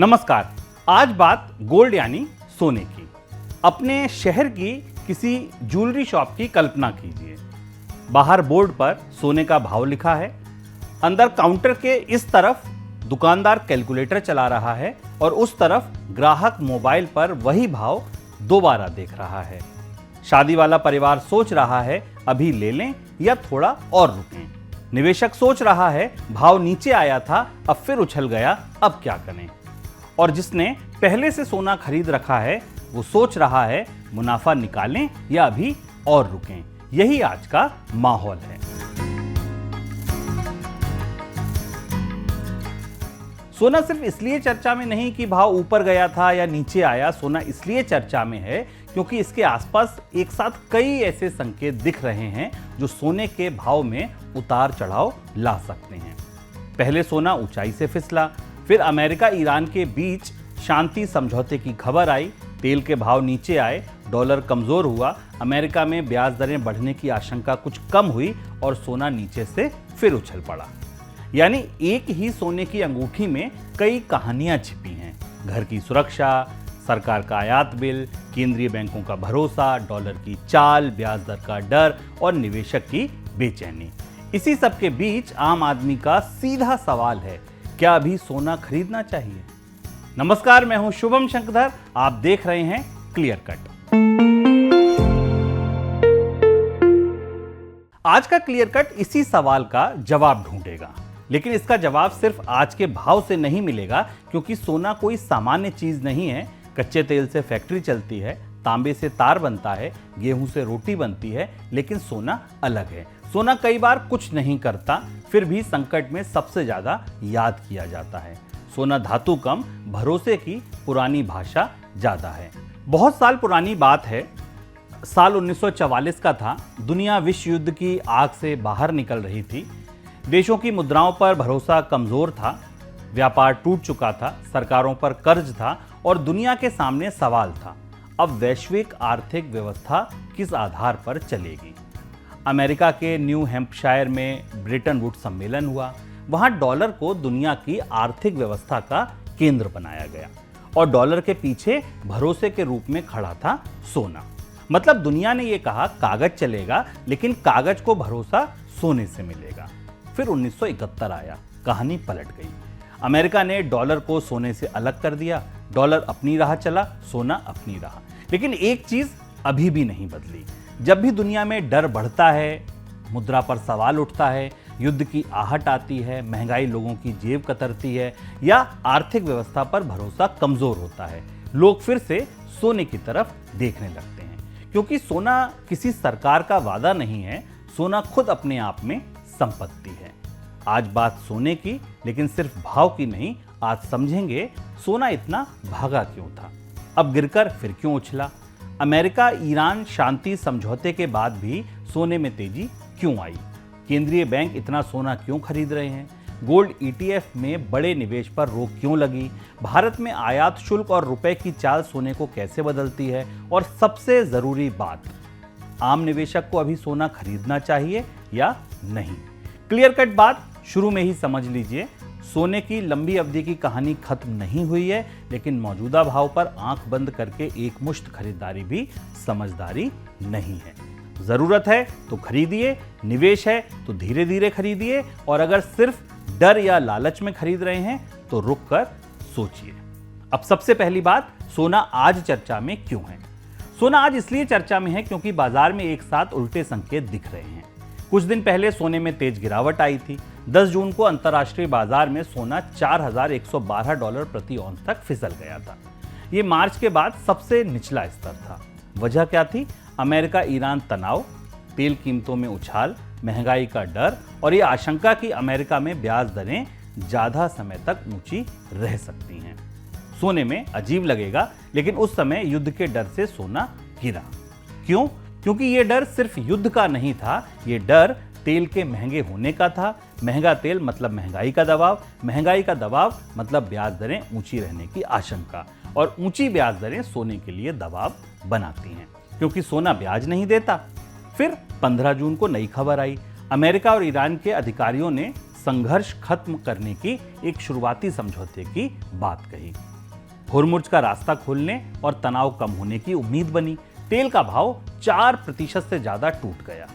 नमस्कार। आज बात गोल्ड यानी सोने की। अपने शहर की किसी ज्वेलरी शॉप की कल्पना कीजिए। बाहर बोर्ड पर सोने का भाव लिखा है। अंदर काउंटर के इस तरफ दुकानदार कैलकुलेटर चला रहा है और उस तरफ ग्राहक मोबाइल पर वही भाव दोबारा देख रहा है। शादी वाला परिवार सोच रहा है अभी ले लें या थोड़ा और रुकें। निवेशक सोच रहा है भाव नीचे आया था, अब फिर उछल गया, अब क्या करें। और जिसने पहले से सोना खरीद रखा है वो सोच रहा है मुनाफा निकालें या अभी और रुकें। यही आज का माहौल है। सोना सिर्फ इसलिए चर्चा में नहीं कि भाव ऊपर गया था या नीचे आया। सोना इसलिए चर्चा में है क्योंकि इसके आसपास एक साथ कई ऐसे संकेत दिख रहे हैं जो सोने के भाव में उतार चढ़ाव ला सकते हैं। पहले सोना ऊंचाई से फिसला, फिर अमेरिका ईरान के बीच शांति समझौते की खबर आई, तेल के भाव नीचे आए, डॉलर कमजोर हुआ, अमेरिका में ब्याज दरें बढ़ने की आशंका कुछ कम हुई और सोना नीचे से फिर उछल पड़ा। यानी एक ही सोने की अंगूठी में कई कहानियां छिपी हैं। घर की सुरक्षा, सरकार का आयात बिल, केंद्रीय बैंकों का भरोसा, डॉलर की चाल, ब्याज दर का डर और निवेशक की बेचैनी। इसी सब के बीच आम आदमी का सीधा सवाल है, क्या अभी सोना खरीदना चाहिए? नमस्कार, मैं हूं शुभम शंकरधर। आप देख रहे हैं क्लियर कट। आज का क्लियर कट इसी सवाल का जवाब ढूंढेगा, लेकिन इसका जवाब सिर्फ आज के भाव से नहीं मिलेगा, क्योंकि सोना कोई सामान्य चीज नहीं है। कच्चे तेल से फैक्ट्री चलती है, तांबे से तार बनता है, गेहूं से रोटी बनती है, लेकिन सोना अलग है। सोना कई बार कुछ नहीं करता, फिर भी संकट में सबसे ज्यादा याद किया जाता है। सोना धातु कम, भरोसे की पुरानी भाषा ज्यादा है। बहुत साल पुरानी बात है, साल 1944 का था। दुनिया विश्व युद्ध की आग से बाहर निकल रही थी। देशों की मुद्राओं पर भरोसा कमजोर था, व्यापार टूट चुका था, सरकारों पर कर्ज था और दुनिया के सामने सवाल था, अब वैश्विक आर्थिक व्यवस्था किस आधार पर चलेगी। अमेरिका के न्यू हैम्पशायर में ब्रेटन वुड्स सम्मेलन हुआ। वहां डॉलर को दुनिया की आर्थिक व्यवस्था का केंद्र बनाया गया और डॉलर के पीछे भरोसे के रूप में खड़ा था सोना। मतलब दुनिया ने यह कहा कागज चलेगा, लेकिन कागज को भरोसा सोने से मिलेगा। फिर 1971 आया, कहानी पलट गई। अमेरिका ने डॉलर को सोने से अलग कर दिया। डॉलर अपनी राह चला, सोना अपनी राह। लेकिन एक चीज अभी भी नहीं बदली। जब भी दुनिया में डर बढ़ता है, मुद्रा पर सवाल उठता है, युद्ध की आहट आती है, महंगाई लोगों की जेब कतरती है या आर्थिक व्यवस्था पर भरोसा कमजोर होता है, लोग फिर से सोने की तरफ देखने लगते हैं। क्योंकि सोना किसी सरकार का वादा नहीं है, सोना खुद अपने आप में संपत्ति है। आज बात सोने की, लेकिन सिर्फ भाव की नहीं। आज समझेंगे सोना इतना भागा क्यों था, अब गिरकर फिर क्यों उछला, अमेरिका ईरान शांति समझौते के बाद भी सोने में तेजी क्यों आई, केंद्रीय बैंक इतना सोना क्यों खरीद रहे हैं, गोल्ड ईटीएफ में बड़े निवेश पर रोक क्यों लगी, भारत में आयात शुल्क और रुपए की चाल सोने को कैसे बदलती है, और सबसे जरूरी बात, आम निवेशक को अभी सोना खरीदना चाहिए या नहीं। क्लियर कट बात शुरू में ही समझ लीजिए। सोने की लंबी अवधि की कहानी खत्म नहीं हुई है, लेकिन मौजूदा भाव पर आंख बंद करके एक मुश्त खरीदारी भी समझदारी नहीं है। जरूरत है तो खरीदिए, निवेश है तो धीरे धीरे खरीदिए, और अगर सिर्फ डर या लालच में खरीद रहे हैं तो रुक कर सोचिए। अब सबसे पहली बात, सोना आज चर्चा में क्यों है? सोना आज इसलिए चर्चा में है क्योंकि बाजार में एक साथ उल्टे संकेत दिख रहे हैं। कुछ दिन पहले सोने में तेज गिरावट आई थी। 10 जून को अंतर्राष्ट्रीय बाजार में सोना $4112 प्रति औंस तक फिसल गया था। यह मार्च के बाद सबसे निचला स्तर था। वजह क्या थी? अमेरिका ईरान तनाव, तेल कीमतों में उछाल, महंगाई का डर और यह आशंका कि अमेरिका में ब्याज दरें ज्यादा समय तक ऊंची रह सकती हैं। सोने में अजीब लगेगा, लेकिन उस समय युद्ध के डर से सोना गिरा। क्यों? क्योंकि यह डर सिर्फ युद्ध का नहीं था, यह डर तेल के महंगे होने का था। महंगा तेल मतलब महंगाई का दबाव, महंगाई का दबाव मतलब ब्याज दरें ऊंची रहने की आशंका, और ऊंची ब्याज दरें सोने के लिए दबाव बनाती हैं, क्योंकि सोना ब्याज नहीं देता। फिर 15 जून को नई खबर आई। अमेरिका और ईरान के अधिकारियों ने संघर्ष खत्म करने की एक शुरुआती समझौते की बात कही। हुरमुर्ज का रास्ता खोलने और तनाव कम होने की उम्मीद बनी। तेल का भाव 4% से ज्यादा टूट गया।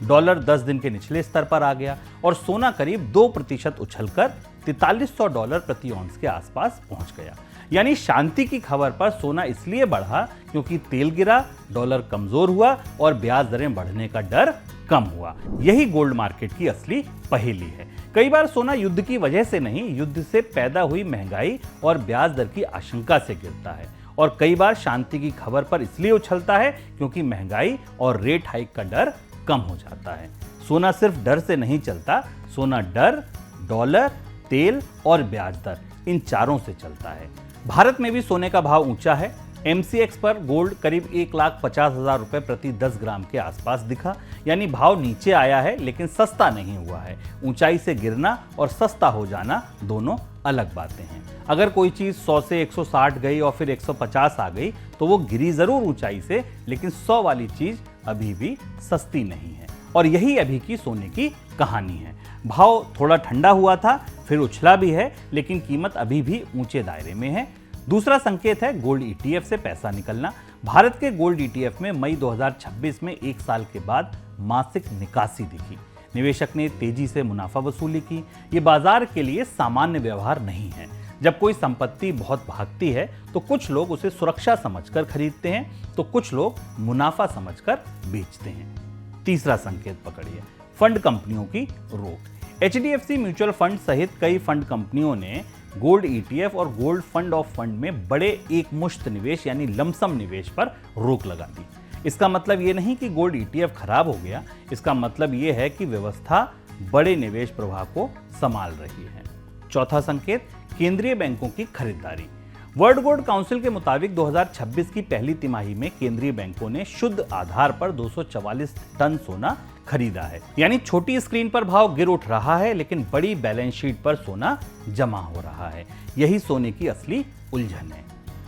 डॉलर 10 दिन के निचले स्तर पर आ गया और सोना करीब 2% उछलकर $4300 प्रति औंस के आसपास पहुंच गया। यानी शांति की खबर पर सोना इसलिए बढ़ा क्योंकि तेल गिरा, डॉलर कमजोर हुआ और ब्याज दरें बढ़ने का डर कम हुआ। यही गोल्ड मार्केट की असली पहेली है। कई बार सोना युद्ध की वजह से नहीं, युद्ध से पैदा हुई महंगाई और ब्याज दर की आशंका से गिरता है, और कई बार शांति की खबर पर इसलिए उछलता है क्योंकि महंगाई और रेट हाइक का डर कम हो जाता है। सोना सिर्फ डर से नहीं चलता, सोना डर, डॉलर, तेल और ब्याज दर, इन चारों से चलता है। भारत में भी सोने का भाव ऊंचा है। MCX पर गोल्ड करीब 1,50,000 रुपए प्रति 10 ग्राम के आसपास दिखा। यानी भाव नीचे आया है लेकिन सस्ता नहीं हुआ है। ऊंचाई से गिरना और सस्ता हो जाना दोनों अलग बातें हैं। अगर कोई चीज 100 से 160 गई और फिर 150 आ गई तो वो गिरी जरूर ऊंचाई से, लेकिन 100 वाली चीज अभी भी सस्ती नहीं है। और यही अभी की सोने की कहानी है। भाव थोड़ा ठंडा हुआ था, फिर उछला भी है, लेकिन कीमत अभी भी ऊंचे दायरे में है। दूसरा संकेत है गोल्ड ETF से पैसा निकलना। भारत के गोल्ड ETF में मई 2026 में 1 साल के बाद मासिक निकासी दिखी। निवेशक ने तेजी से मुनाफा वसूली की। ये बाजार के लिए सामान्य व्यवहार नहीं है। जब कोई संपत्ति बहुत भागती है तो कुछ लोग उसे सुरक्षा समझकर खरीदते हैं, तो कुछ लोग मुनाफा समझकर बेचते हैं। तीसरा संकेत पकड़िए, फंड कंपनियों की रोक। HDFC म्यूचुअल फंड सहित कई फंड कंपनियों ने गोल्ड ETF और गोल्ड फंड ऑफ फंड में बड़े एक मुश्त निवेश यानी लमसम निवेश पर रोक लगा दी। इसका मतलब ये नहीं कि गोल्ड ETF खराब हो गया, इसका मतलब ये है कि व्यवस्था बड़े निवेश प्रवाह को संभाल रही है। चौथा संकेत, केंद्रीय बैंकों की खरीदारी। वर्ल्ड गोल्ड काउंसिल के मुताबिक 2026 की पहली तिमाही में केंद्रीय बैंकों ने शुद्ध आधार पर 244 टन सोना खरीदा है। यानी छोटी स्क्रीन पर भाव गिर उठ रहा है, लेकिन बड़ी बैलेंस शीट पर सोना जमा हो रहा है। यही सोने की असली उलझन है।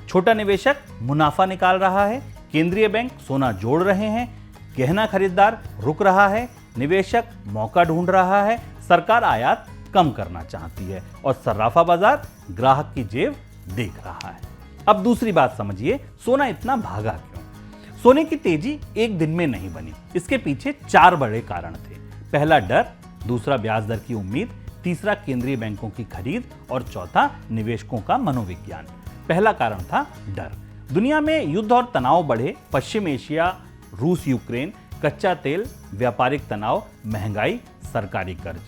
छोटा निवेशक मुनाफा निकाल रहा है, केंद्रीय बैंक सोना जोड़ रहे हैं, गहना खरीदार रुक रहा है, निवेशक मौका ढूंढ रहा है, सरकार आयात कम करना चाहती है और सर्राफा बाजार ग्राहक की जेब देख रहा है। अब दूसरी बात समझिए, सोना इतना भागा क्यों? सोने की तेजी एक दिन में नहीं बनी। इसके पीछे 4 बड़े कारण थे। पहला डर, दूसरा ब्याज दर की उम्मीद, तीसरा केंद्रीय बैंकों की खरीद और चौथा निवेशकों का मनोविज्ञान। पहला कारण था डर। दुनिया में युद्ध और तनाव बढ़े, पश्चिम एशिया, रूस यूक्रेन, कच्चा तेल, व्यापारिक तनाव, महंगाई, सरकारी कर्ज,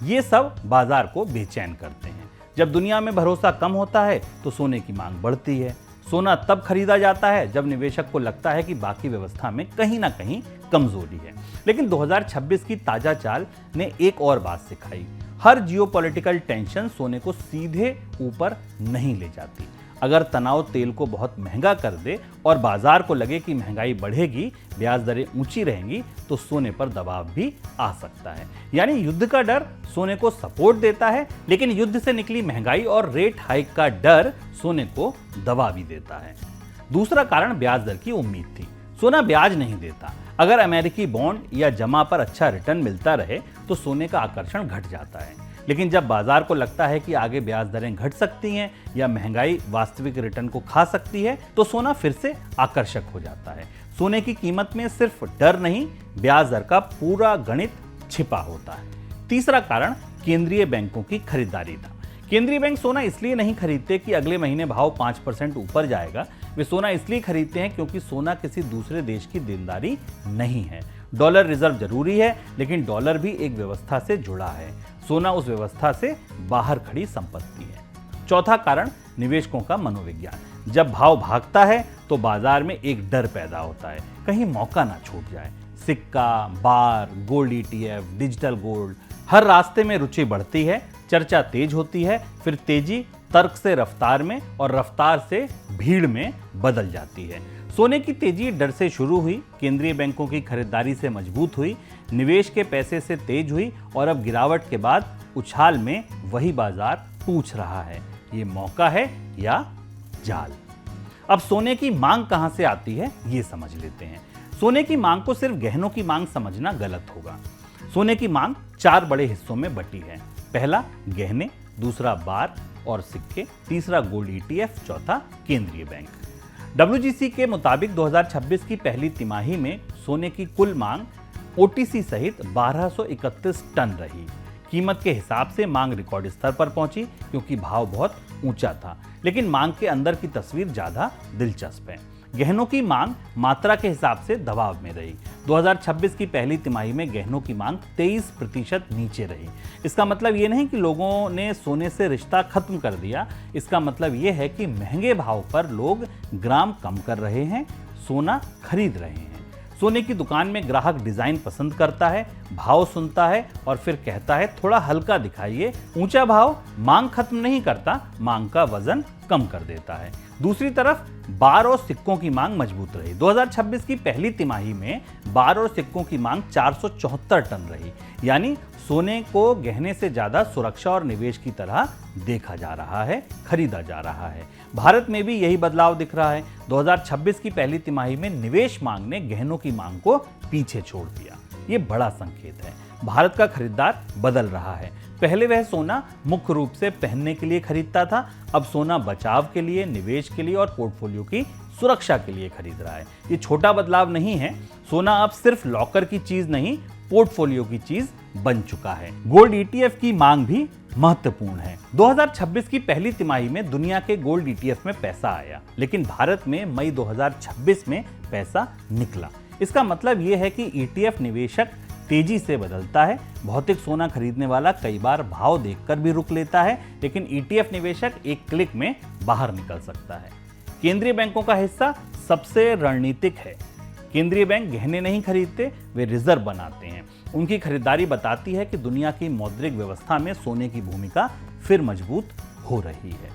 ये सब बाजार को बेचैन करते हैं। जब दुनिया में भरोसा कम होता है तो सोने की मांग बढ़ती है। सोना तब खरीदा जाता है जब निवेशक को लगता है कि बाकी व्यवस्था में कहीं ना कहीं कमजोरी है। लेकिन 2026 की ताजा चाल ने एक और बात सिखाई, हर जियोपॉलिटिकल टेंशन सोने को सीधे ऊपर नहीं ले जाती। अगर तनाव तेल को बहुत महंगा कर दे और बाजार को लगे कि महंगाई बढ़ेगी, ब्याज दरें ऊंची रहेंगी, तो सोने पर दबाव भी आ सकता है। यानी युद्ध का डर सोने को सपोर्ट देता है, लेकिन युद्ध से निकली महंगाई और रेट हाइक का डर सोने को दबा भी देता है। दूसरा कारण ब्याज दर की उम्मीद थी। सोना ब्याज नहीं देता। अगर अमेरिकी बॉन्ड या जमा पर अच्छा रिटर्न मिलता रहे तो सोने का आकर्षण घट जाता है। लेकिन जब बाजार को लगता है कि आगे ब्याज दरें घट सकती हैं या महंगाई वास्तविक रिटर्न को खा सकती है, तो सोना फिर से आकर्षक हो जाता है। सोने की कीमत में सिर्फ डर नहीं, ब्याज दर का पूरा गणित छिपा होता है। तीसरा कारण केंद्रीय बैंकों की खरीदारी था। केंद्रीय बैंक सोना इसलिए नहीं खरीदते कि अगले महीने भाव 5% ऊपर जाएगा। वे सोना इसलिए खरीदते हैं क्योंकि सोना किसी दूसरे देश की देनदारी नहीं है। डॉलर रिजर्व जरूरी है, लेकिन डॉलर भी एक व्यवस्था से जुड़ा है। सोना उस व्यवस्था से बाहर खड़ी संपत्ति है। चौथा कारण निवेशकों का मनोविज्ञान। जब भाव भागता है तो बाजार में एक डर पैदा होता है, कहीं मौका ना छूट जाए। सिक्का, बार, गोल्ड ETF, डिजिटल गोल्ड, हर रास्ते में रुचि बढ़ती है, चर्चा तेज होती है, फिर तेजी तर्क से रफ्तार में और रफ्तार से भीड़ में बदल जाती है। सोने की तेजी डर से शुरू हुई, केंद्रीय बैंकों की खरीदारी से मजबूत हुई, निवेश के पैसे से तेज हुई और अब गिरावट के बाद उछाल में वही बाजार पूछ रहा है, ये मौका है या जाल। अब सोने की मांग कहां से आती है ये समझ लेते हैं। सोने की मांग को सिर्फ गहनों की मांग समझना गलत होगा। सोने की मांग 4 बड़े हिस्सों में बटी है। पहला गहने, दूसरा बार और सिक्के, तीसरा गोल्ड ETF, चौथा केंद्रीय बैंक। WGC के मुताबिक 2026 की पहली तिमाही में सोने की कुल मांग OTC सहित 1231 टन रही। कीमत के हिसाब से मांग रिकॉर्ड स्तर पर पहुंची क्योंकि भाव बहुत ऊंचा था, लेकिन मांग के अंदर की तस्वीर ज्यादा दिलचस्प है। गहनों की मांग मात्रा के हिसाब से दबाव में रही। 2026 की पहली तिमाही में गहनों की मांग 23% नीचे रही। इसका मतलब ये नहीं कि लोगों ने सोने से रिश्ता खत्म कर दिया, इसका मतलब ये है कि महंगे भाव पर लोग ग्राम कम कर रहे हैं, सोना खरीद रहे हैं। सोने की दुकान में ग्राहक डिजाइन पसंद करता है, भाव सुनता है और फिर कहता है थोड़ा हल्का दिखाइए। ऊंचा भाव मांग खत्म नहीं करता, मांग का वजन कम कर देता है। दूसरी तरफ बार और सिक्कों की मांग मजबूत रही। 2026 की पहली तिमाही में बार और सिक्कों की मांग 474 टन रही, यानी सोने को गहने से ज्यादा सुरक्षा और निवेश की तरह देखा जा रहा है, खरीदा जा रहा है। भारत में भी यही बदलाव दिख रहा है। 2026 की पहली तिमाही में निवेश मांग ने गहनों की मांग को पीछे छोड़ दिया। ये बड़ा संकेत है, भारत का खरीदार बदल रहा है। पहले वह सोना मुख्य रूप से पहनने के लिए खरीदता था, अब सोना बचाव के लिए, निवेश के लिए और पोर्टफोलियो की सुरक्षा के लिए खरीद रहा है। ये छोटा बदलाव नहीं है, सोना अब सिर्फ लॉकर की चीज नहीं, पोर्टफोलियो की चीज बन चुका है। गोल्ड ETF की मांग भी महत्वपूर्ण है। 2026 की पहली तिमाही में दुनिया के गोल्ड ETF में पैसा आया, लेकिन भारत में मई 2026 में पैसा निकला। इसका मतलब यह है कि ETF निवेशक तेजी से बदलता है। भौतिक सोना खरीदने वाला कई बार भाव देखकर भी रुक लेता है, लेकिन ETF निवेशक एक क्लिक में बाहर निकल सकता है। केंद्रीय बैंकों का हिस्सा सबसे रणनीतिक है। केंद्रीय बैंक गहने नहीं खरीदते, वे रिजर्व बनाते हैं। उनकी खरीदारी बताती है कि दुनिया की मौद्रिक व्यवस्था में सोने की भूमिका फिर मजबूत हो रही है।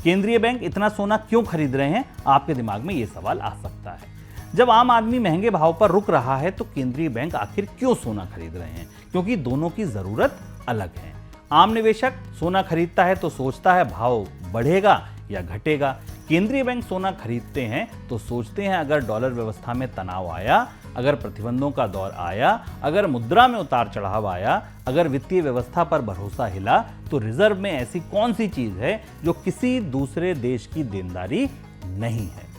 केंद्रीय बैंक इतना सोना क्यों खरीद रहे हैं? आपके दिमाग में यह सवाल आ सकता है। जब आम आदमी महंगे भाव पर रुक रहा है तो केंद्रीय बैंक आखिर क्यों सोना खरीद रहे हैं? क्योंकि दोनों की जरूरत अलग है। आम निवेशक सोना खरीदता है तो सोचता है भाव बढ़ेगा या घटेगा। केंद्रीय बैंक सोना खरीदते हैं तो सोचते हैं अगर डॉलर व्यवस्था में तनाव आया, अगर प्रतिबंधों का दौर आया, अगर मुद्रा में उतार चढ़ाव आया, अगर वित्तीय व्यवस्था पर भरोसा हिला, तो रिजर्व में ऐसी कौन सी चीज है जो किसी दूसरे देश की देनदारी नहीं है?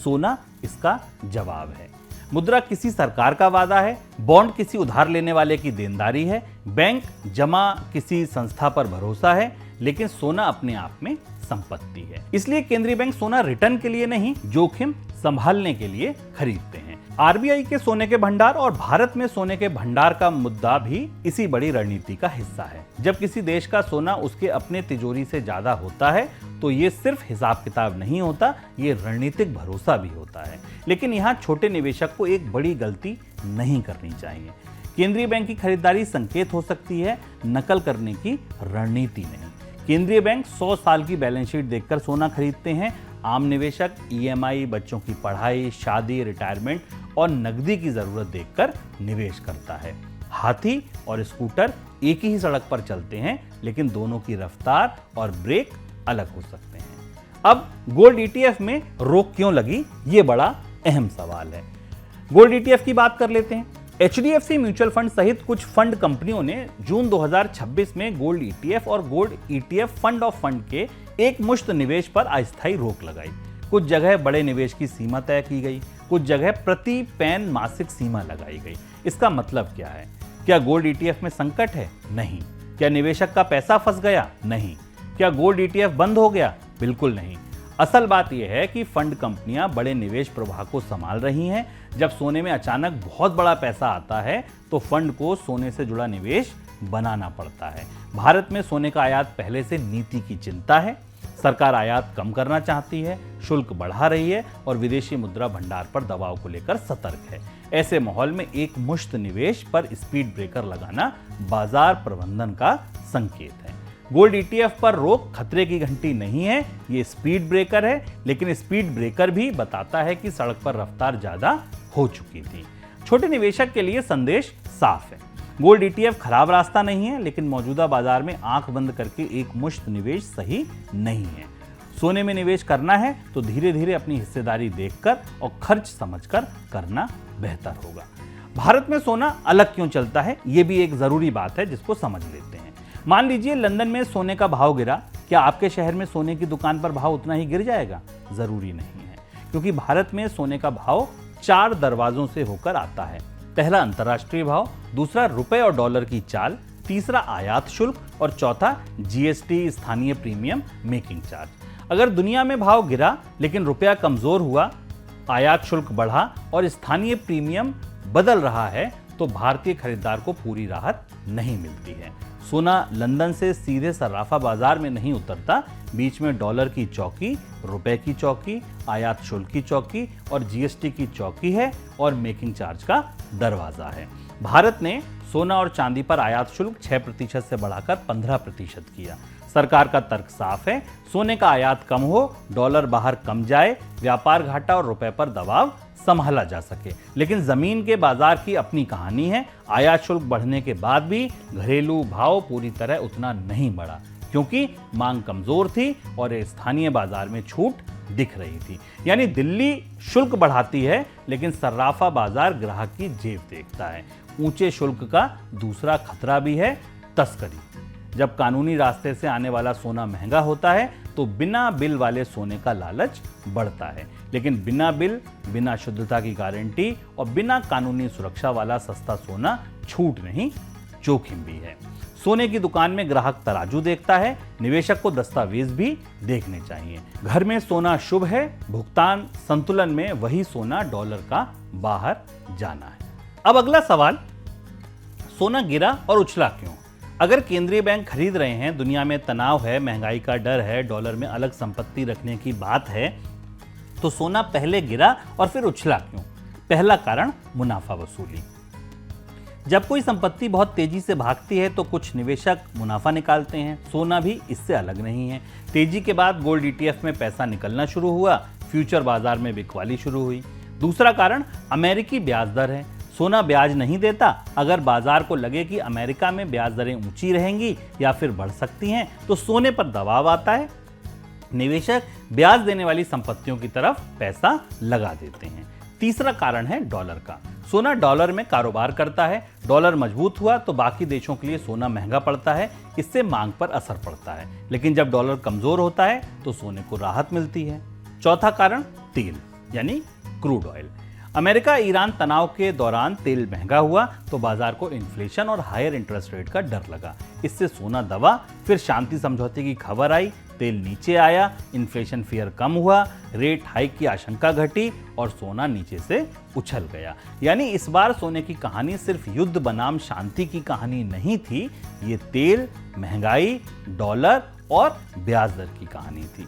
सोना इसका जवाब है। मुद्रा किसी सरकार का वादा है, बॉन्ड किसी उधार लेने वाले की देनदारी है, बैंक जमा किसी संस्था पर भरोसा है, लेकिन सोना अपने आप में संपत्ति है। इसलिए केंद्रीय बैंक सोना रिटर्न के लिए नहीं, जोखिम संभालने के लिए खरीदते हैं। RBI के सोने के भंडार और भारत में सोने के भंडार का मुद्दा भी इसी बड़ी रणनीति का हिस्सा है। जब किसी देश का सोना उसके अपने तिजोरी से ज्यादा होता है तो ये सिर्फ हिसाब किताब नहीं होता, ये रणनीतिक भरोसा भी होता है। लेकिन यहाँ छोटे निवेशक को एक बड़ी गलती नहीं करनी चाहिए। केंद्रीय बैंक की खरीदारी संकेत हो सकती है, नकल करने की रणनीति नहीं। केंद्रीय बैंक 100 साल की बैलेंस शीट देखकर सोना खरीदते हैं। आम निवेशक EMI, बच्चों की पढ़ाई, शादी, रिटायरमेंट और नकदी की जरूरत देखकर निवेश करता है। हाथी और स्कूटर एक ही सड़क पर चलते हैं, लेकिन दोनों की रफ्तार और ब्रेक अलग हो सकते हैं। अब गोल्ड ETF में रोक क्यों लगी, ये बड़ा अहम सवाल है। गोल्ड ETF की बात कर लेते हैं। HDFC म्यूचुअल फंड सहित कुछ फंड कंपनियों ने जून 2026 में गोल्ड ETF और gold ETF fund of fund के एक मुश्त निवेश पर अस्थायी रोक लगाई। कुछ जगह बड़े निवेश की सीमा तय की गई, कुछ जगह प्रति पैन मासिक सीमा लगाई गई। इसका मतलब क्या है? क्या गोल्ड ETF में संकट है? नहीं। क्या निवेशक का पैसा फंस गया? नहीं। क्या गोल्ड ETF बंद हो गया? बिल्कुल नहीं। असल बात यह है कि फंड कंपनियां बड़े निवेश प्रवाह को संभाल रही हैं। जब सोने में अचानक बहुत बड़ा पैसा आता है तो फंड को सोने से जुड़ा निवेश बनाना पड़ता है। भारत में सोने का आयात पहले से नीति की चिंता है। सरकार आयात कम करना चाहती है, शुल्क बढ़ा रही है और विदेशी मुद्रा भंडार पर दबाव को लेकर सतर्क है। ऐसे माहौल में एक मुश्त निवेश पर स्पीड ब्रेकर लगाना बाजार प्रबंधन का संकेत है। गोल्ड ETF पर रोक खतरे की घंटी नहीं है, ये स्पीड ब्रेकर है, लेकिन स्पीड ब्रेकर भी बताता है कि सड़क पर रफ्तार ज्यादा हो चुकी थी। छोटे निवेशक के लिए संदेश साफ है। गोल्ड ETF खराब रास्ता नहीं है, लेकिन मौजूदा बाजार में आंख बंद करके एक मुश्त निवेश सही नहीं है। सोने में निवेश करना है तो धीरे धीरे अपनी हिस्सेदारी देखकर और खर्च समझकर करना बेहतर होगा। भारत में सोना अलग क्यों चलता है, ये भी एक जरूरी बात है जिसको समझ लेते हैं। मान लीजिए लंदन में सोने का भाव गिरा, क्या आपके शहर में सोने की दुकान पर भाव उतना ही गिर जाएगा? जरूरी नहीं है, क्योंकि भारत में सोने का भाव 4 दरवाजों से होकर आता है। पहला अंतर्राष्ट्रीय भाव, दूसरा रुपए और डॉलर की चाल, तीसरा आयात शुल्क और चौथा जीएसटी स्थानीय प्रीमियम मेकिंग चार्ज। अगर दुनिया में भाव गिरा लेकिन रुपया कमजोर हुआ, आयात शुल्क बढ़ा और स्थानीय प्रीमियम बदल रहा है, तो भारतीय खरीदार को पूरी राहत नहीं मिलती है। सोना लंदन से सीधे सर्राफा बाजार में नहीं उतरता, बीच में डॉलर की चौकी, रुपए की चौकी, आयात शुल्क की चौकी और जीएसटी की चौकी है और मेकिंग चार्ज का दरवाजा है। भारत ने सोना और चांदी पर आयात शुल्क 6% से बढ़ाकर 15% किया। सरकार का तर्क साफ है, सोने का आयात कम हो, डॉलर बाहर कम जाए, व्यापार घाटा और रुपए पर दबाव संभाला जा सके। लेकिन जमीन के बाजार की अपनी कहानी है। आयात शुल्क बढ़ने के बाद भी घरेलू भाव पूरी तरह उतना नहीं बढ़ा, क्योंकि मांग कमजोर थी और स्थानीय बाजार में छूट दिख रही थी। यानी दिल्ली शुल्क बढ़ाती है, लेकिन सर्राफा बाजार ग्राहक की जेब देखता है। ऊंचे शुल्क का दूसरा खतरा भी है, तस्करी। जब कानूनी रास्ते से आने वाला सोना महंगा होता है, तो बिना बिल वाले सोने का लालच बढ़ता है। लेकिन बिना बिल, बिना शुद्धता की गारंटी और बिना कानूनी सुरक्षा वाला सस्ता सोना छूट नहीं, जोखिम भी है। सोने की दुकान में ग्राहक तराजू देखता है, निवेशक को दस्तावेज भी देखने चाहिए। घर में सोना शुभ है, भुगतान संतुलन में वही सोना डॉलर का बाहर जाना है। अब अगला सवाल, सोना गिरा और उछला क्यों? अगर केंद्रीय बैंक खरीद रहे हैं, दुनिया में तनाव है, महंगाई का डर है, डॉलर में अलग संपत्ति रखने की बात है, तो सोना पहले गिरा और फिर उछला क्यों? पहला कारण, मुनाफा वसूली। जब कोई संपत्ति बहुत तेजी से भागती है तो कुछ निवेशक मुनाफा निकालते हैं। सोना भी इससे अलग नहीं है। तेजी के बाद गोल्ड ईटीएफ में पैसा निकलना शुरू हुआ, फ्यूचर बाजार में बिकवाली शुरू हुई। दूसरा कारण, अमेरिकी ब्याज दर है। सोना ब्याज नहीं देता। अगर बाजार को लगे कि अमेरिका में ब्याज दरें ऊंची रहेंगी या फिर बढ़ सकती हैं, तो सोने पर दबाव आता है। निवेशक ब्याज देने वाली संपत्तियों की तरफ पैसा लगा देते हैं। तीसरा कारण है डॉलर का। सोना डॉलर में कारोबार करता है। डॉलर मजबूत हुआ तो बाकी देशों के लिए सोना महंगा पड़ता है, इससे मांग पर असर पड़ता है। लेकिन जब डॉलर कमजोर होता है तो सोने को राहत मिलती है। चौथा कारण, तेल यानी क्रूड ऑयल। अमेरिका ईरान तनाव के दौरान तेल महंगा हुआ तो बाजार को इन्फ्लेशन और हायर इंटरेस्ट रेट का डर लगा। इससे सोना दबा। फिर शांति समझौते की खबर आई, तेल नीचे आया, इन्फ्लेशन फियर कम हुआ, रेट हाइक की आशंका घटी और सोना नीचे से उछल गया। यानी इस बार सोने की कहानी सिर्फ युद्ध बनाम शांति की कहानी नहीं थी, ये तेल, महंगाई, डॉलर और ब्याज दर की कहानी थी।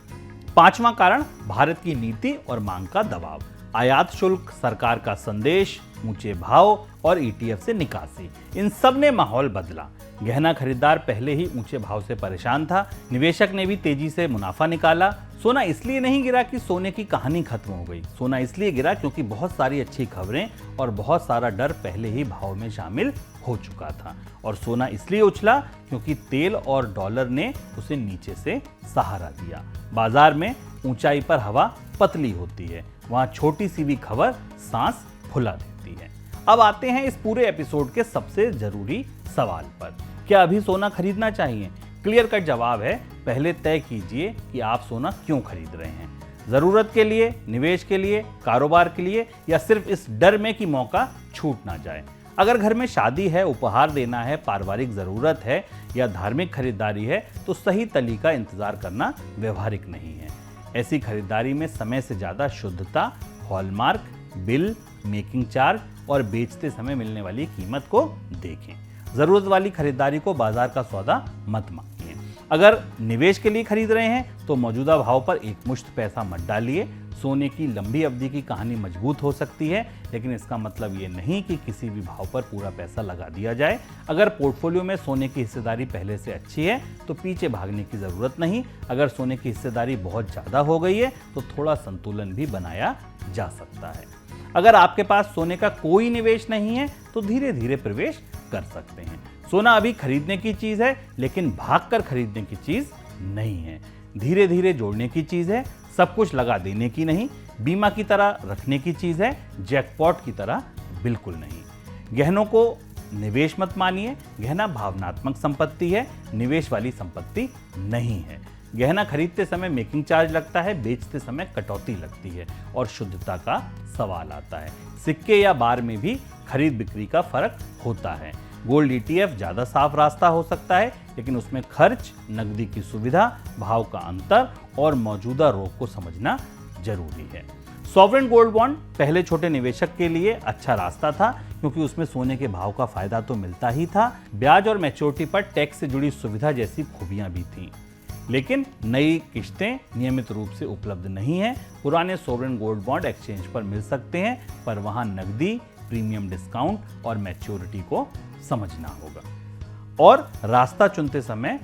पांचवां कारण, भारत की नीति और मांग का दबाव। आयात शुल्क, सरकार का संदेश, ऊंचे भाव और ईटीएफ से निकासी, इन सब ने माहौल बदला। गहना खरीदार पहले ही ऊंचे भाव से परेशान था, निवेशक ने भी तेजी से मुनाफा निकाला। सोना इसलिए नहीं गिरा कि सोने की कहानी खत्म हो गई, सोना इसलिए गिरा क्योंकि बहुत सारी अच्छी खबरें और बहुत सारा डर पहले ही भाव में शामिल हो चुका था। और सोना इसलिए उछला क्योंकि तेल और डॉलर ने उसे नीचे से सहारा दिया। बाजार में ऊंचाई पर हवा पतली होती है, वहां छोटी सी भी खबर सांस फुला देती है। अब आते हैं इस पूरे एपिसोड के सबसे जरूरी सवाल पर, क्या अभी सोना खरीदना चाहिए? क्लियर कट जवाब है, पहले तय कीजिए कि आप सोना क्यों खरीद रहे हैं। जरूरत के लिए, निवेश के लिए, कारोबार के लिए, या सिर्फ इस डर में कि मौका छूट ना जाए। अगर घर में शादी है, उपहार देना है, पारिवारिक जरूरत है या धार्मिक खरीदारी है, तो सही तली का इंतजार करना व्यवहारिक नहीं है। ऐसी खरीदारी में समय से ज्यादा शुद्धता, हॉलमार्क, बिल, मेकिंग चार्ज और बेचते समय मिलने वाली कीमत को देखें। जरूरत वाली खरीदारी को बाजार का सौदा मत मानिए। अगर निवेश के लिए खरीद रहे हैं तो मौजूदा भाव पर एक मुश्त पैसा मत डालिए। सोने की लंबी अवधि की कहानी मजबूत हो सकती है, लेकिन इसका मतलब ये नहीं कि किसी भी भाव पर पूरा पैसा लगा दिया जाए। अगर पोर्टफोलियो में सोने की हिस्सेदारी पहले से अच्छी है तो पीछे भागने की जरूरत नहीं। अगर सोने की हिस्सेदारी बहुत ज्यादा हो गई है तो थोड़ा संतुलन भी बनाया जा सकता है। अगर आपके पास सोने का कोई निवेश नहीं है तो धीरे धीरे प्रवेश कर सकते हैं। सोना अभी खरीदने की चीज है, लेकिन भागकर खरीदने की चीज नहीं है। धीरे धीरे जोड़ने की चीज है, सब कुछ लगा देने की नहीं। बीमा की तरह रखने की चीज है, जैकपॉट की तरह बिल्कुल नहीं। गहनों को निवेश मत मानिए। गहना भावनात्मक संपत्ति है, निवेश वाली संपत्ति नहीं है। गहना खरीदते समय मेकिंग चार्ज लगता है, बेचते समय कटौती लगती है और शुद्धता का सवाल आता है। सिक्के या बार में भी खरीद बिक्री का फर्क होता है। गोल्ड ETF ज़्यादा साफ रास्ता हो सकता है, लेकिन उसमें खर्च, नकदी की सुविधा, भाव का अंतर और मौजूदा रोक को समझना जरूरी है। सॉवरेन गोल्ड बॉन्ड पहले छोटे निवेशक के लिए अच्छा रास्ता था, क्योंकि उसमें सोने के भाव का फायदा तो मिलता ही था, ब्याज और मैच्योरिटी पर टैक्स से जुड़ी सुविधा जैसी खूबियां भी थीं। लेकिन नई किश्तें नियमित रूप से उपलब्ध नहीं है। पुराने सॉवरेन गोल्ड बॉन्ड एक्सचेंज पर मिल सकते हैं, पर वहां नकदी, प्रीमियम डिस्काउंट और मैच्योरिटी को समझना होगा। और रास्ता चुनते समय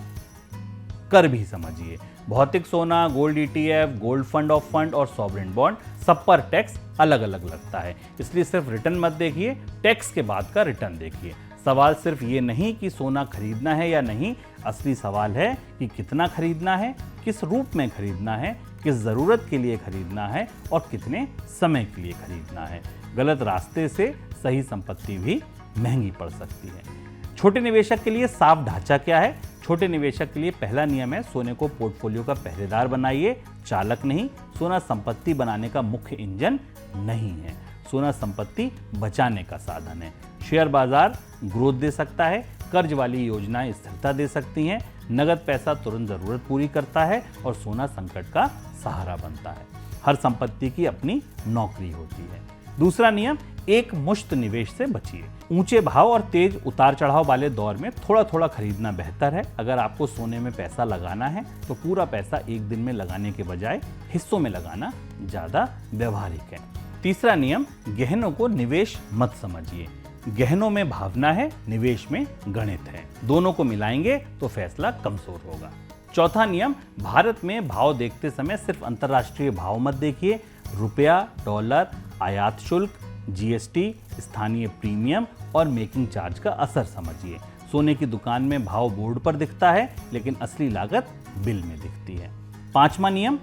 कर भी समझिए। भौतिक सोना, gold ETF, gold fund of fund और सॉवरेन बॉन्ड, सब पर टैक्स अलग अलग लगता है। इसलिए सिर्फ रिटर्न मत देखिए, टैक्स के बाद का रिटर्न देखिए। सवाल सिर्फ ये नहीं कि सोना खरीदना है या नहीं, असली सवाल है कि कितना खरीदना है, किस रूप में खरीदना है, किस जरूरत के लिए खरीदना है और कितने समय के लिए खरीदना है। गलत रास्ते से सही संपत्ति भी महंगी पड़ सकती है। छोटे निवेशक के लिए साफ ढांचा क्या है? छोटे निवेशक के लिए पहला नियम है, सोने को पोर्टफोलियो का पहरेदार बनाइए, चालक नहीं। सोना संपत्ति बनाने का मुख्य इंजन नहीं है, सोना संपत्ति बचाने का साधन है। शेयर बाजार ग्रोथ दे सकता है, कर्ज वाली योजनाएं स्थिरता दे सकती हैं, नगद पैसा तुरंत जरूरत पूरी करता है और सोना संकट का सहारा बनता है। हर संपत्ति की अपनी नौकरी होती है। दूसरा नियम, एक मुश्त निवेश से बचिए। ऊंचे भाव और तेज उतार चढ़ाव वाले दौर में थोड़ा थोड़ा खरीदना बेहतर है। अगर आपको सोने में पैसा लगाना है तो पूरा पैसा एक दिन में लगाने के बजाय हिस्सों में लगाना ज्यादा व्यवहारिक है। तीसरा नियम, गहनों को निवेश मत समझिए। गहनों में भावना है, निवेश में गणित है। दोनों को मिलाएंगे तो फैसला कमजोर होगा। चौथा नियम, भारत में भाव देखते समय सिर्फ अंतर्राष्ट्रीय भाव मत देखिए। रुपया, डॉलर, आयात शुल्क, GST, स्थानीय प्रीमियम और मेकिंग चार्ज का असर समझिए। सोने की दुकान में भाव बोर्ड पर दिखता है, लेकिन असली लागत बिल में दिखती है। पांचवा नियम,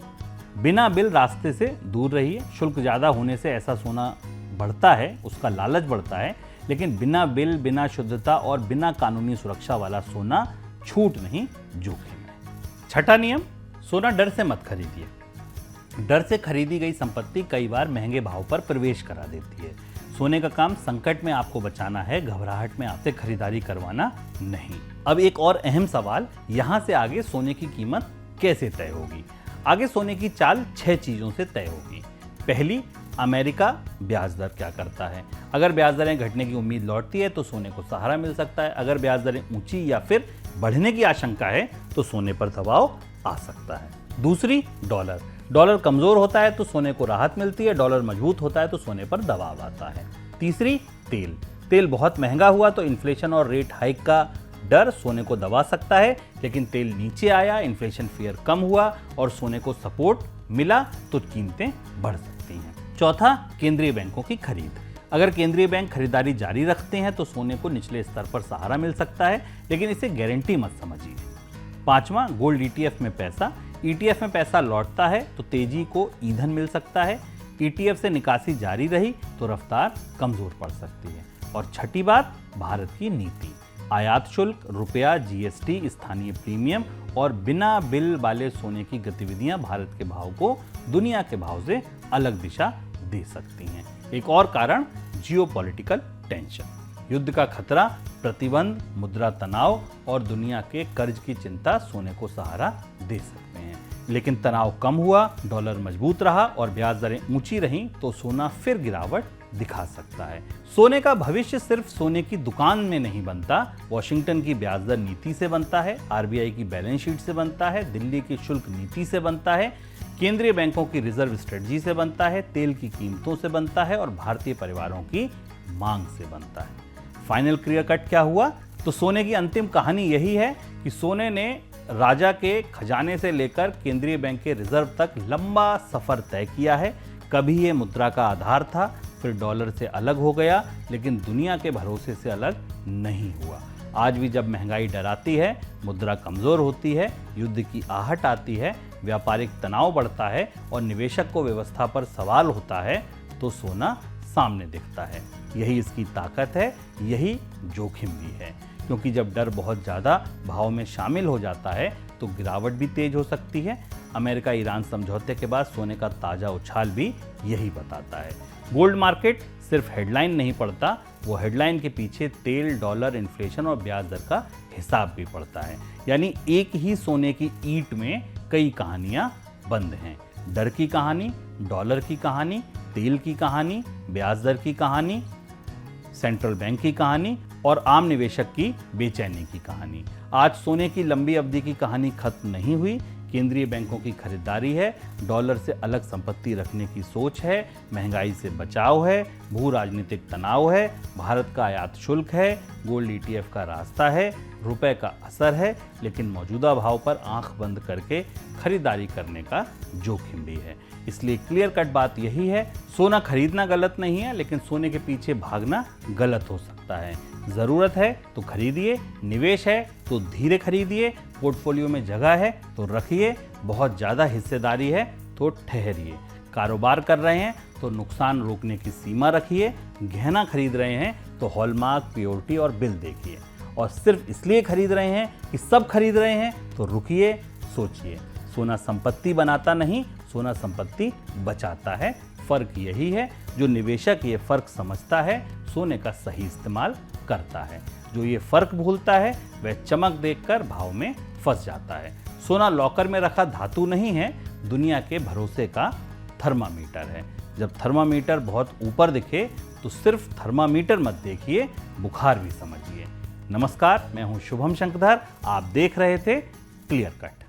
बिना बिल रास्ते से दूर रहिए। शुल्क ज्यादा होने से ऐसा सोना बढ़ता है, उसका लालच बढ़ता है, लेकिन बिना बिल, बिना शुद्धता और बिना कानूनी सुरक्षा वाला सोना छूट नहीं, जोखिम है। छठा नियम, सोना डर से मत खरीदिए। डर से खरीदी गई संपत्ति कई बार महंगे भाव पर प्रवेश करा देती है। सोने का काम संकट में आपको बचाना है, घबराहट में आपसे खरीदारी करवाना नहीं। अब एक और अहम सवाल, यहां से आगे सोने की कीमत कैसे तय होगी? आगे सोने की चाल 6 चीजों से तय होगी। पहली, अमेरिका ब्याज दर क्या करता है। अगर ब्याज दरें घटने की उम्मीद लौटती है तो सोने को सहारा मिल सकता है। अगर ब्याज दरें ऊंची या फिर बढ़ने की आशंका है तो सोने पर दबाव आ सकता है। दूसरी, डॉलर। डॉलर कमजोर होता है तो सोने को राहत मिलती है, डॉलर मजबूत होता है तो सोने पर दबाव आता है। तीसरी, तेल। तेल बहुत महंगा हुआ तो इन्फ्लेशन और रेट हाइक का डर सोने को दबा सकता है, लेकिन तेल नीचे आया, इन्फ्लेशन फियर कम हुआ और सोने को सपोर्ट मिला तो कीमतें बढ़ सकती हैं। चौथा, केंद्रीय बैंकों की खरीद। अगर केंद्रीय बैंक खरीदारी जारी रखते हैं तो सोने को निचले स्तर पर सहारा मिल सकता है, लेकिन इसे गारंटी मत समझिए। पांचवा, गोल्ड ETF में पैसा। ETF में पैसा लौटता है तो तेजी को ईंधन मिल सकता है। ETF से निकासी जारी रही तो रफ्तार कमजोर पड़ सकती है। और छठी बात, भारत की नीति। आयात शुल्क, रुपया, GST, स्थानीय प्रीमियम और बिना बिल वाले सोने की गतिविधियां भारत के भाव को दुनिया के भाव से अलग दिशा दे सकती हैं। एक और कारण, जियोपॉलिटिकल टेंशन। युद्ध का खतरा, प्रतिबंध, मुद्रा तनाव और दुनिया के कर्ज की चिंता सोने को सहारा दे सकते हैं। लेकिन तनाव कम हुआ, डॉलर मजबूत रहा और ब्याज दरें ऊंची रहीं तो सोना फिर गिरावट दिखा सकता है। सोने का भविष्य सिर्फ सोने की दुकान में नहीं बनता, वॉशिंगटन की ब्याज दर नीति से बनता है, RBI की बैलेंस शीट से बनता है, दिल्ली की शुल्क नीति से बनता है, केंद्रीय बैंकों की रिजर्व स्ट्रेटजी से बनता है, तेल की कीमतों से बनता है और भारतीय परिवारों की मांग से बनता है। फाइनल क्लियर कट क्या हुआ? तो सोने की अंतिम कहानी यही है कि सोने ने राजा के खजाने से लेकर केंद्रीय बैंक के रिजर्व तक लंबा सफर तय किया है। कभी ये मुद्रा का आधार था, फिर डॉलर से अलग हो गया, लेकिन दुनिया के भरोसे से अलग नहीं हुआ। आज भी जब महंगाई डराती है, मुद्रा कमजोर होती है, युद्ध की आहट आती है, व्यापारिक तनाव बढ़ता है और निवेशक को व्यवस्था पर सवाल होता है, तो सोना सामने दिखता है। यही इसकी ताकत है, यही जोखिम भी है, क्योंकि जब डर बहुत ज़्यादा भाव में शामिल हो जाता है तो गिरावट भी तेज हो सकती है। अमेरिका ईरान समझौते के बाद सोने का ताज़ा उछाल भी यही बताता है। गोल्ड मार्केट सिर्फ हेडलाइन नहीं पढ़ता, वो हेडलाइन के पीछे तेल, डॉलर, इन्फ्लेशन और ब्याज दर का हिसाब भी पड़ता है। यानी एक ही सोने की ईंट में कई कहानियां बंद हैं। डर की कहानी, डॉलर की कहानी, तेल की कहानी, ब्याज दर की कहानी, सेंट्रल बैंक की कहानी और आम निवेशक की बेचैनी की कहानी। आज सोने की लंबी अवधि की कहानी खत्म नहीं हुई। केंद्रीय बैंकों की खरीदारी है, डॉलर से अलग संपत्ति रखने की सोच है, महंगाई से बचाव है, भू राजनीतिक तनाव है, भारत का आयात शुल्क है, गोल्ड ETF का रास्ता है, रुपए का असर है, लेकिन मौजूदा भाव पर आंख बंद करके खरीदारी करने का जोखिम भी है। इसलिए क्लियर कट बात यही है, सोना खरीदना गलत नहीं है, लेकिन सोने के पीछे भागना गलत हो सकता है। ज़रूरत है तो खरीदिए, निवेश है तो धीरे खरीदिए, पोर्टफोलियो में जगह है तो रखिए, बहुत ज़्यादा हिस्सेदारी है तो ठहरिए, कारोबार कर रहे हैं तो नुकसान रोकने की सीमा रखिए, गहना खरीद रहे हैं तो हॉलमार्क, प्योरिटी और बिल देखिए, और सिर्फ इसलिए खरीद रहे हैं कि सब खरीद रहे हैं तो रुकिए, सोचिए। सोना संपत्ति बनाता नहीं, सोना संपत्ति बचाता है। फर्क यही है, जो निवेशक ये फर्क समझता है सोने का सही इस्तेमाल करता है। जो ये फर्क भूलता है वह चमक देखकर भाव में फंस जाता है। सोना लॉकर में रखा धातु नहीं है, दुनिया के भरोसे का थर्मामीटर है। जब थर्मामीटर बहुत ऊपर दिखे तो सिर्फ थर्मामीटर मत देखिए, बुखार भी समझिए। नमस्कार, मैं हूं शुभम शंकरधर, आप देख रहे थे क्लियर कट।